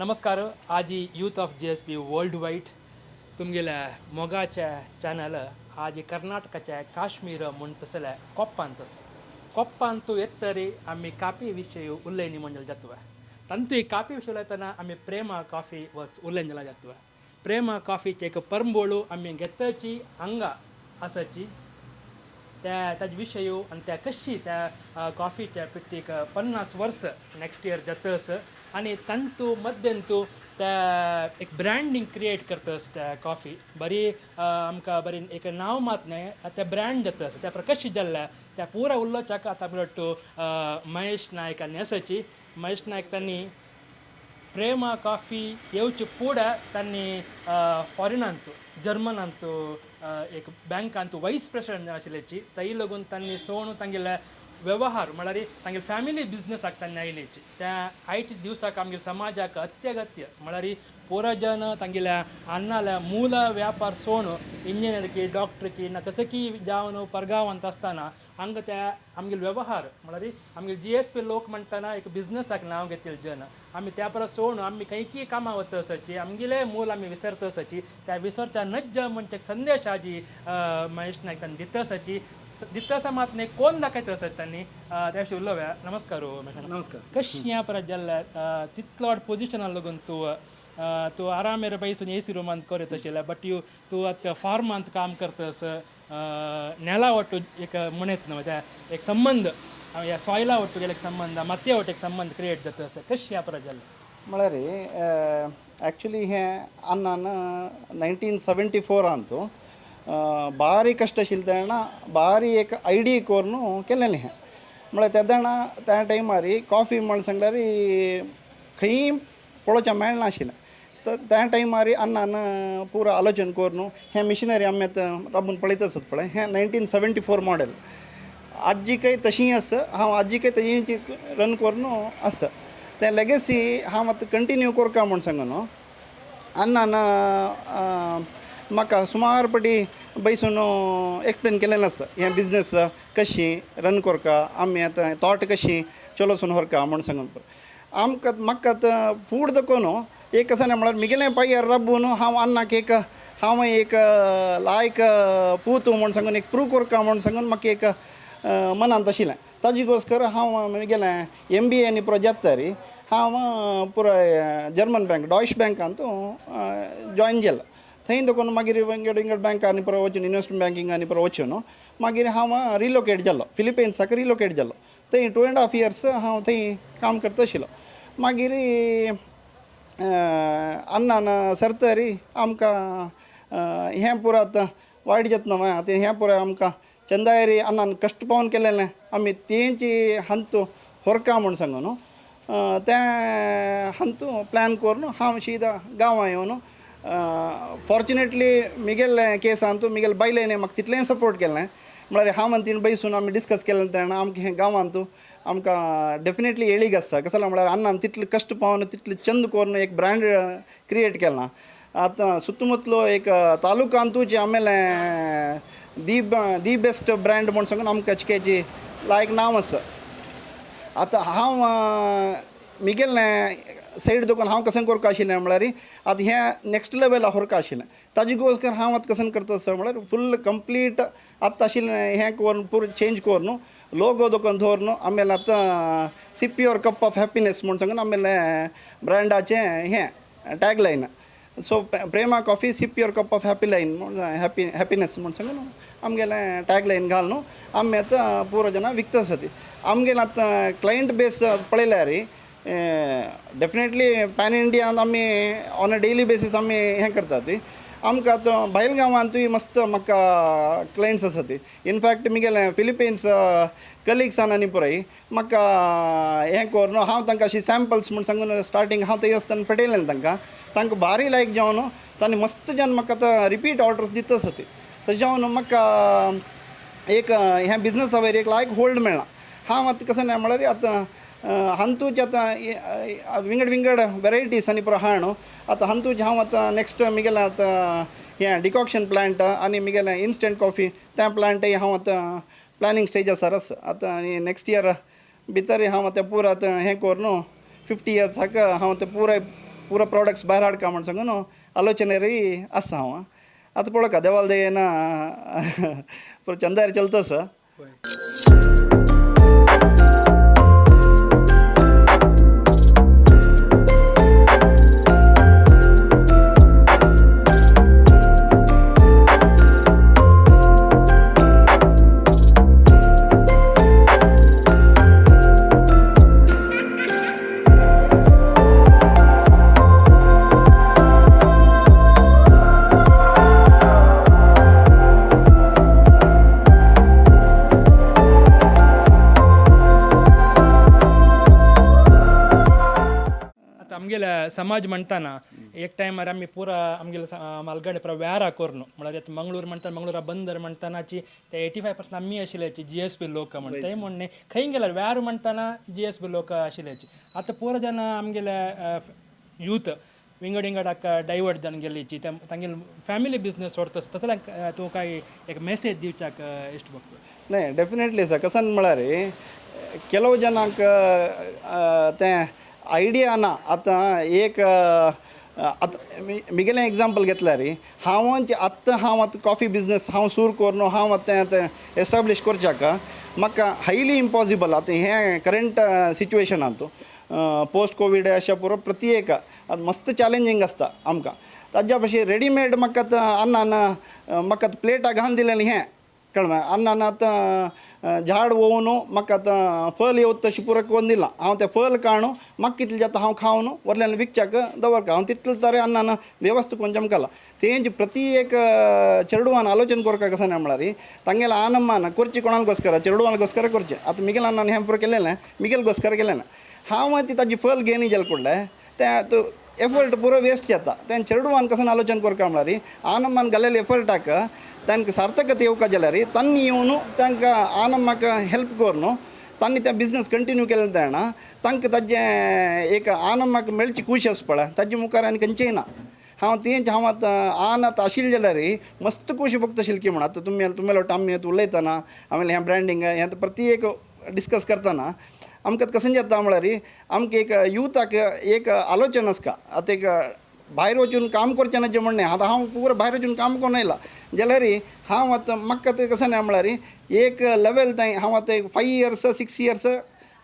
नमस्कार. आज youth of JSP world wide तुमगेल्या मोगाच्या चॅनल आज कर्नाटकाच्या काश्मीर म्हणतसल्या कोप्पांतू एत्तरी आम्ही काफी विषय उल्लेनी मंडल जातवा तंतु ಈ ಕಾಫಿ ವಿಷಯತನ ಆಮೆ ಪ್ರೇಮ ಕಾಫಿ ವರ್ಕ್ಸ್ ಉಲ್ಲೆಂಜಲ ಜಾತವ ಪ್ರೇಮ ಕಾಫಿ ಚೇಕ परंबोळू आम्ही घेतची अंग असची त्याच विषय आणि त्या कशी त्या कॉफीच्या पिट्टीक 50 वर्ष नेक्स्ट इयर जातस आणि तंतू मध्यंतू त्या एक ब्रँडिंग क्रिएट करतस त्या कॉफी बरी आमकां बरी एक नाव मात नाही त्या ब्रँड जातस त्या कशी जाल्ल्या त्या पुरा उल्लोचाक आता बिरट्टू महेश नायक आनी असची महेश नायक त्यांनी ಪ್ರೇಮ ಕಾಫಿ येवचे पुढे त्यांनी फॉरेनांतू जर्मनांतू एक बँकांतू वायस प्रेसिडेंट आशिल्ल्याची ताई लागून त्यांनी सोणू तांगेले व्यवहार म्हळ्यार तांगेले फॅमिली बिझनसाक त्यांनी आयलेची त्या आयच्या दिवसाक आमगेल्या समाजाक अत्यगत्य म्हळ्यार पुरो जन तांगेल्या अन्नाल्या मूल व्यापार सोणू इंजिनियर की डॉक्टर की ना कसं की जावन परगांवांत आसतना हांगा त्या आमगेले व्यवहार म्हळ्यार आमगेले JSP लोक म्हणटाना एक बिझनसाक नांव घेतिल्ले जन आमी त्या परस सोडून आमी खंयची कामां वता आसाची आमगेले मूल आमी विसरता आसाची त्या विसरच्या नज्ज म्हणजे एक संदेश आजी महेश नायक तांणी दिता आसाची दिता आसा मात न्ही कोण दाखयता आसत त्यांनी त्या उलोव्या नमस्कार नमस्कार. कशी ह्या परत जाल्ल्या तितलो पोजिशनाक लागून तूं आरामेर बैसून AC रूमांत करत आशिल्ल्या बट तूं आतां फार्मांत काम करतस नेला वट्टू एक म्हणत न्हू त्या एक संबंध ह्या सॉयला वट्टू गेले एक संबंध मातये वट्ट एक संबंध क्रिएट जाता आसा कशी ह्या परत जाल्लें म्हळ्यार ॲक्च्युली हें अन्नान 1974 अंतू भारी कश्ट आशिल्ले तेन्ना भारी एक आयडी करून केलेलें हें म्हळ्यार त्या जाणा त्या टायमार कॉफी म्हण सांगल्यार खंय पळोवचें मेळनाशिल्लें तर त्या टायमार अन्नान पुरो आलोचन करून हें मिशिनरी आमी आतां राबून पळयता आसत पळय हें 1974 मॉडेल आजीकय तशीं आसा हांव आजीकय तशींच रन करून आसा तें लेगसी हांव आतां कंटिन्यू करता म्हूण सांगून अन्नान म्हाका सुमार पाटी बैसून एक्सप्लेन केलेलें आसा हें बिझनस कशी रन करता आमी आतां थॉट कशी चलोसून व्हरता म्हूण सांगून आमकां म्हाका आतां फूड दाखोवन एक आसा म्हळ्यार मिगेलें पांयार राबून हांव अन्नाक एक हांव एक लायक पूत म्हूण सांगून एक प्रूव करता म्हूण सांगून म्हाका एक मनांत आशिल्लें ताजे घोस्कर हांव गेलें MBA आनी पुरो जातरी हांव पुरो जर्मन बँक डॉयश बँकांत जॉयन केलो थंय देखून मागीर इंगड बँकांनी पुरो वचून इन्वेस्टमेंट बँकिंगांनी पुरो वचून मागीर हांव रिलोकेट जालो फिलिपिन्साक रिलोकेट जालो थंय 2.5 years हांव थंय काम करता आशिल्लो मागीर अन्नान सरतरी आमकां हें पुरो आतां वायट जाता न्हू आतां हें पुरो आमकां चंदायरी अन्नान कश्ट पावन केलेलें आमी तेंची हंतू व्हरका म्हूण सांगून तें हंतू प्लॅन करून हांव सीदा गांवां येवन फॉर्च्युनेटली मिगेल केसांतू मिगेल बायलेन म्हाका तितलें सपोर्ट केलें म्हळ्यार हांव आनी तिणें बैसून आमी डिस्कस केलें तेन्ना आमकां हें गांवांतू आमकां डेफिनेटली येळीग आसता कसो म्हळ्यार अन्नान तितलें कश्ट पावन तितलें चंद करून एक ब्रँड क्रिएट केलां आतां सुತ್ತಮುತ್ತಲು एक तालुकांतूच आमेले दी बेस्ट ब्रँड म्हूण सांगून आमकां चिकेची लायक नांव आसा आतां हांव मिगेल सायड देखून हांव कसन करता आशिल्लें म्हळ्यार आतां हें नेक्स्ट लेवलाक व्हरका आशिल्लें ताजे घोस्कर हांव आतां कसन करता आसता म्हळ्यार फूल कंप्लीट आतां आशिल्लें हें करून पूर चेंज करून लोगो देखून दवरून आमेले आतां sip your cup of happiness म्हूण सांगून आमेले ब्रँडाचें हें tagline so Prema coffee sip your cup of happiness म्हूण सांगून आमगेलें टॅगलायन घालून आमी आतां पुरो जाणां विकता आसा ती आमगेलें आतां क्लायंट बेस पळयल्यार डेफिनेटली पॅन इंडियान आमी ऑन अ डेली बेसीस आमी हें करतात आमकां आतां भायल गांवांतूय मस्त म्हाका क्लायंट्स आसा ती इनफॅक्ट मिगेलें फिलिपिन्स कलिग्सान आनी पळय म्हाका हें करून हांव तांकां अशी सॅम्पल्स म्हूण सांगून स्टार्टींग हांव थंय आसतना पटयलें तांकां भारी लायक जावन तांणी मस्त जावन म्हाका आतां रिपीट ऑर्डर्स दिता आसा ती तशें जावन म्हाका एक ह्या बिझनसा वयर एक लायक होल्ड मेळ्ळा हांव आतां कशें म्हळ्यार आतां हंतूच आतां विंगड वेरायटीज आनी पुरो आहा न्हू आतां हंतूच हांव आतां नेक्स्ट मिगेलें आतां हें डिकॉक्शन प्लांट आनी मिगेलें इन्स्टंट कॉफी त्या प्लांटय हांव आतां प्लॅनिंग स्टेजार आसा आतां आनी नेक्स्ट इयर भितर हांव आतां पुरो आतां हें करून 50 years हाका हांव आतां पुराय पुरा प्रॉडक्ट्स भायर हाडका म्हण सांगून आलोचने री आसा हांव आतां पळोवका देवाल दयेन पुरो चंदार चलतस. आमगेला समाज म्हणटाना एक टायमार आमी पुरा आमगेलो मालगाडे पुरा व्यारा कोरनो म्हळ्यार आतां मंगळूर म्हणटा मंगळुरा बंदर म्हणटानाची ते 85% आमी आशिल्ल्याची GSP लोक म्हणटा ते म्हणणे खंय गेल्यार व्यार म्हणटाना GSP लोक आशिल्ल्याची आतां पुरो जाणां आमगेल्या यूथ विंगड विंगडाक डायवर्ट जावन गेल्लीची तांगेले फॅमिली बिझनेस सोडता तसल्याक तूं काय एक मेसेज दिवच्याक इश्ट बघतो. नाही डेफिनेटली सर कसन म्हळ्यार ಕೆಲವು ಜನಾಂಕ ते आयडिया ना आतां एक आतां मिगेलें एग्जांपल घेतल्यार आतां हांव कॉफी बिजनेस हांव सुरू कोरनो हांव आतां एस्टाब्लीश करच्याक म्हाका हायली इम्पॉसिबल आतां हें करंट सिच्युएशनांत पोस्ट कोवीड अशें पुरो प्रत्येक मस्त चॅलेंजींग आसता आमकां ताज्या भाशेन रेडीमेड म्हाका अन्नान म्हाका प्लेटाक घालून दिलेलें हें कळ्ळें अन्नान आतां झाड वोवन म्हाका आतां फळ येवत तशी पुरो करून दिलां हांव तें फळ काडून म्हाका कितलें जाता हांव खावन व्हरलें विकच्याक दवरता हांव तितलें तरी अन्नान वेवस्था करून जमकाला तेंच प्रत्येक चेडवान आलोचन करता कशें म्हळ्यार तांगेलें आनंदान करचें कोणाकोस्कर चेडवांकोस्कर करचें आतां मिगेल अन्नान हें पुरो केलेलें मिगेल घोस्कर केलेलें हांव ती ताजी फळ घेवन जालें फुडलें तें एफर्ट पुरो वेस्ट जाता तें चेडवान कशें आलोचन करता म्हळ्यार आनंदान घालेले एफर्टाक तांकां सार्थकता येवका जाल्यार तांणी येवन तांकां आनंदाक हेल्प करून तांणी तें बिजनेस कंटिन्यू केलें तेन्ना तांकां ताजें एक आनंदाक मेळची खूश आसा पळय ताजे मुखार आनी खंयचेंय ना हांव तेंच हांव आतां आशिल्लें जाल्यार मस्त खोशी भोगता आशिल्ली म्हण आतां तुमी आमी उलयतना आमी हें ब्रँडींग हें प्रत्येक डिस्कस करतना आमकां कशें जाता म्हळ्यार आमकां एक युथाक एक आलोचन आसता आतां एक भायर वचून काम करचें ना जें म्हणणें आतां हांव पुरो भायर वचून काम करून येयला जाल्यार हांव आतां म्हाका तें कशें ना म्हळ्यार एक लेवल ताईं हांव आतां एक 5 years 6 years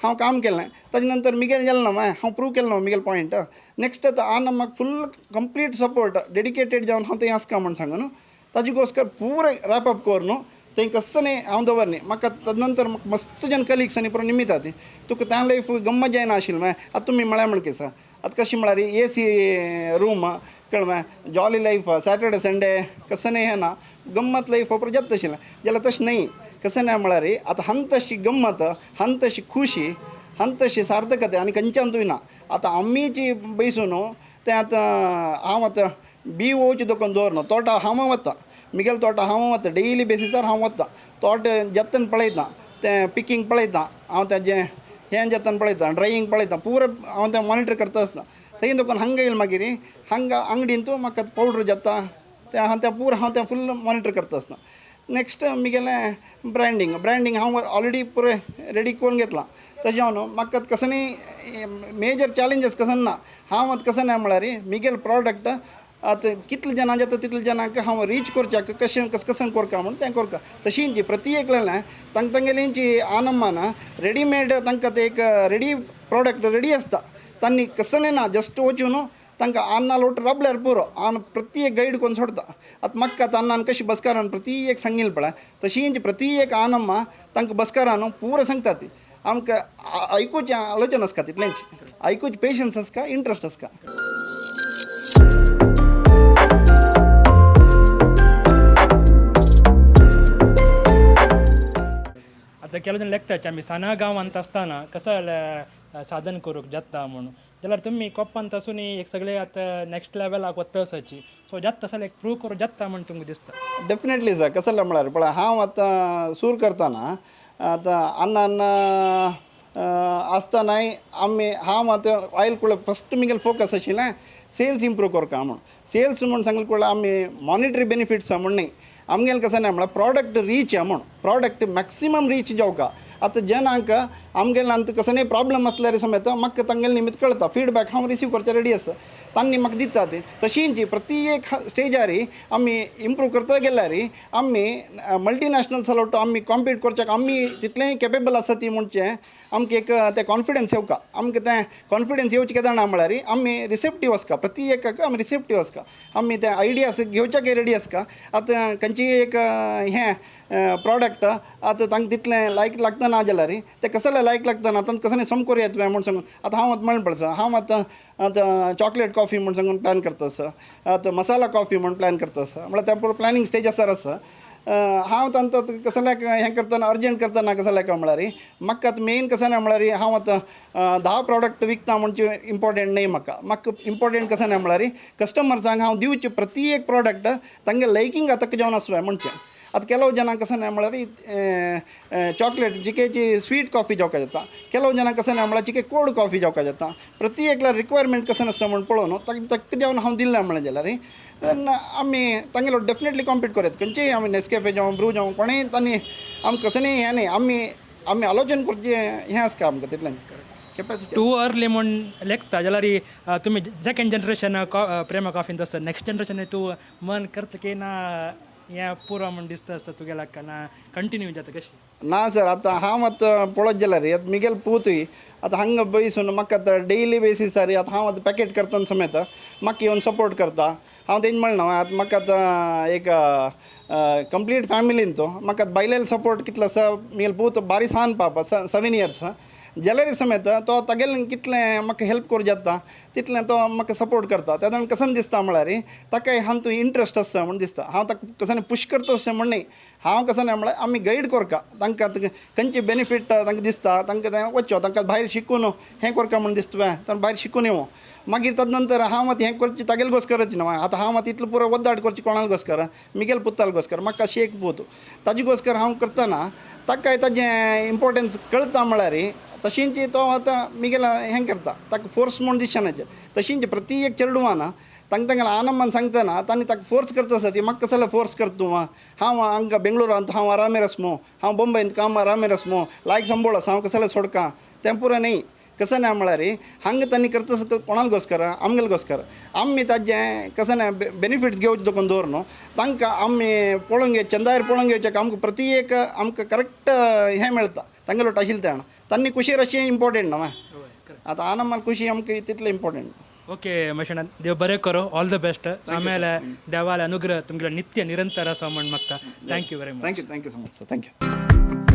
हांव काम केलें ताजे नंतर मिगेल जालें ना हांव प्रूव केलें ना मिगेल पॉयंट नेक्स्ट आतां आन म्हाका फुल्ल कंप्लीट सपोर्ट डेडिकेटेड जावन हांव थंय आसता म्हण सांगून ताजे घोस्कर पुरो रॅपअप करून थंय कसं न्ही हांव दवरनी म्हाका ताजे नंतर मस्त जन कलिग्स आनी पुरो निमिता ती तुका त्या लायफ गम्मत जायना आशिल्लें आतां तुमी म्हळ्यार म्हण केसा आतां कशी म्हळ्यार AC रूम कळ्ळें जॉली लायफ सॅटर्डे संडे कसं न्ही हें ना गम्मत लायफ पुरो जाता आशिल्लें जाल्यार तशें न्ही कसं ना म्हळ्यार आतां हंत तशी गम्मत हंत तशी खुशी हंत तशी सार्थकता आनी खंयच्यानूय ना आतां आमीची बैसून तें आतां हांव आतां BOची दुकान दवरना तोटा हांव वता मिगेल तोटा हांव वता डेली बेसिसार हांव वता तोट जतन पळयता तें पिकींग पळयता हांव तेजें हें जतन पळयता ड्रायींग पळयता पुरो हांव तें मॉनिटर करता आसता थंय दुकान हांगा येयलें मागीर हांगा अंगडीन तूं म्हाका पावडर जाता तें हांव तें पुरो हांव तें फुल्ल मॉनिटर करता आसता नेक्स्ट मिगेलें ब्रँडींग हांव ऑलरेडी पुरो रेडी करून घेतलां तेज्यान म्हाका कशें न्ही मेजर चॅलेंजीस कशें ना हांव आतां कशें ना म्हळ्यार मिगेल प्रॉडक्ट आतां कितले जाणां जाता तितले जाणांक हांव रीच करच्याक कशें करता म्हूण तें करता तशींच प्रत्येक तांगेलींची आनंदान रेडीमेड तांकां ते एक रेडी प्रॉडक्ट रेडी आसता तांणी कसं ना जस्ट वचून तांकां अन्ना लोट राबल्यार पुरो आन प्रत्येक गायड करून सोडता आतां म्हाका आतां अन्नान कशी बसकारान प्रत्येक सांगिल्लें पळय तशींच प्रत्येक आनंद तांकां बसकारान पुरो सांगता ती आमकां आयकूचें आलोचन आसता तितलेंच आयकूच पेशन्स आसता इंट्रस्ट आसता. आतां केलो जण लेखताचे आमी साना गांवांत आसतना कसं जाल्यार साधन करूंक जाता म्हणून जाल्यार तुमी कोप्पांत आसून एक सगळे आतां नेक्स्ट लेवलाक वता आसाची सो जाता तसले एक प्रूव करूं जाता म्हण तुमकां दिसता. डेफिनेटली सर कसं जालें म्हळ्यार पळय हांव आतां सूर करतना आतां अन्नान आसतनाय हांव आतां आयल कुळ्ळे फस्ट मिगेल फोकस आशिल्लें सेल्स इम्प्रूव करता म्हूण सेल्स म्हूण सांगले कुळ्ळे आमी मॉनिटरी बेनिफिट्स म्हूण न्ही आमगेलें कशें ना म्हळ्यार प्रॉडक्ट रीच म्हूण प्रॉडक्ट मॅक्सिमम रीच जावका आतां जनांक आमगेल अंत कसं नाही प्रॉब्लेम असल्यार समेत म्हाका तांगेल निमित्त कळटा फीडबॅक हांव रिसीव करचे रेडी आसा तांणी म्हाका दिता ती तशींच प्रत्येक स्टेजार आमी इम्प्रूव करता गेल्यार आमी मल्टीनॅशनल चलवटो आमी कॉम्पीट करच्याक आमी तितलेंय केपेबल आसा ती म्हणचें आमकां एक तें कॉन्फिडन्स येवका आमकां तें कॉन्फिडन्स येवचें केदां ना म्हळ्यार आमी रिसेप्टीव आसका प्रत्येकाक आमी रिसेप्टीव आसका आमी ते आयडियास घेवच्याक रेडी आसका आतां खंयची एक हें प्रॉडक्ट आतां तांकां तितलें लायक लागता ना जाल्यार तें कसलें लायक लागता ना तांकां कसलें सम करूं येता म्हूण सांगून आतां हांव आतां म्हणून पळसा हांव आतां चॉकलेट कॉफी म्हूण सांगून प्लॅन करता आसा आतां मसाला कॉफी म्हूण प्लॅन करता आसा म्हळ्यार त्या पुरो प्लॅनिंग स्टेजासार आसा हांव तांकां कसल्याक हें करतना अर्जंट करतना कसल्याक म्हळ्यार म्हाका आतां मेन कशें ना म्हळ्यार हांव आतां 10 प्रॉडक्ट विकता म्हणजे इम्पॉर्टंट न्ही म्हाका इम्पॉर्टंट कशें ना म्हळ्यार कस्टमर्सांक हांव दिवचें प्रत्येक प्रॉडक्ट तांगे लायकींग आतां जावन आसलें म्हणचें आतां ಕೆಲವು ಜನ ಕಸನೆ म्हळ्यार चॉकलेट जिकेची स्वीट कॉफी जावपाक जाता ಕೆಲವು ಜನ कशें ना म्हळ्यार जिके कोल्ड कॉफी जावपाक जाता प्रत्येकला रिक्वायरमेंट कशें आसता म्हूण पळोवन ताका जावन हांव दिल्लें म्हळें जाल्यार आमी तांगेलो डेफिनेटली कॉम्पीट करत खंयचेय आमी नेस्कॅफे जावं ब्रू जावं कोणेंय तांणी आमकां कसं न्ही हें न्ही आमी आलोचन करचें हें आसता आमकां तितलें कॅपेसिटी टू अर्ली म्हूण लेखता जाल्यार तुमी सेकंड जनरेशन प्रेमा कॉफीन तसं नेक्स्ट जनरेशन तूं मन करता की ना हें पुरो म्हूण दिसता आसता तुगेल्या ना कंटिन्यू जाता कशी ना सर आतां हांव आतां पळोवत जाल्यार आतां मिगेल पूतूय आतां हांगा बसून म्हाका आतां डेली बेसिसार आतां हांव आतां पॅकेट करतना समेत म्हाका येवन सपोर्ट करता हांव तेंच म्हणना आतां म्हाका आतां एक कंप्लीट फॅमिलीन तो म्हाका बायलेल सपोर्ट कितलो आसा मिगेल पूत बारी सान पापा 7 इयर्स जाल्यार समेत तो तागेलें कितलें म्हाका हेल्प करूं जाता तितलें तो म्हाका सपोर्ट करता तेदोन कसन दिसता म्हळ्यार ताकाय हातूंत इंट्रस्ट आसता म्हूण दिसता हांव ताका कसन पुश करता अशें म्हण न्ही हांव कसन म्हळ्यार आमी गायड करता तांकां खंयचे बेनिफीट तांकां दिसता तांकां तें वच्चो तांकां भायर शिकून हें करता म्हूण दिसता तुवें तांकां भायर शिकून येवं मागीर ताजे नंतर हांव आतां हें करचें तागेल घोस्करच न्हू आतां हांव आतां इतलो पुरो वद्दाड करचें कोणाल घोस्कर मिगेल पुत्ताल घोस्कर म्हाका अशी एक पूत ताजे घोस्कर हांव करतना ताकाय ताजें इम्पॉर्टन्स कळटा म्हळ्यार तशींच तो आतां मिगेल हें करता ताका फोर्स म्हूण दिसनाचें तशींच प्रत्येक चेडवान तांकां आनंदान सांगतना तांणी ताका फोर्स करता आसा ती म्हाका कसलो फोर्स करता तूं हांव हांगा बेंगळुरांत हांव आरामेर आसमो हांव बॉम्बेंत काम आरामेर आसमो लायक संबोळ आसा हांव कसलें सोडका तें पुरो न्ही कसं ना म्हळ्यार हांगा तांणी करता कोणाल घोस्कर आमगेल घोस्कर आमी ताजें कशें ना बेनिफिट्स घेवचे देखून दवर न्हू तांकां आमी पळोवंक घे चंदायर पळोवंक घेवचे आमकां प्रत्येक आमकां करेक्ट हें मेळटा तांगेलो टाशिल तें तांणी खुशी अशें इम्पॉर्टंट न्हू आतां आनंद खुशी आमकां तितलें इम्पॉर्टंट ಓಕೆ ಮಶಣ ದೇವ್ ಬರೇ ಕರೋ ಆಲ್ ದ ಬೆಸ್ಟ್ ಆಮೇಲೆ ದೇವಾಲ ಅನುಗ್ರಹ ತುಮಗೆಲ್ಲ ನಿತ್ಯ ನಿರಂತರ ಸೋಮಣ್ಣ ಮಕ್ಕ thank you very much thank you so much sir thank you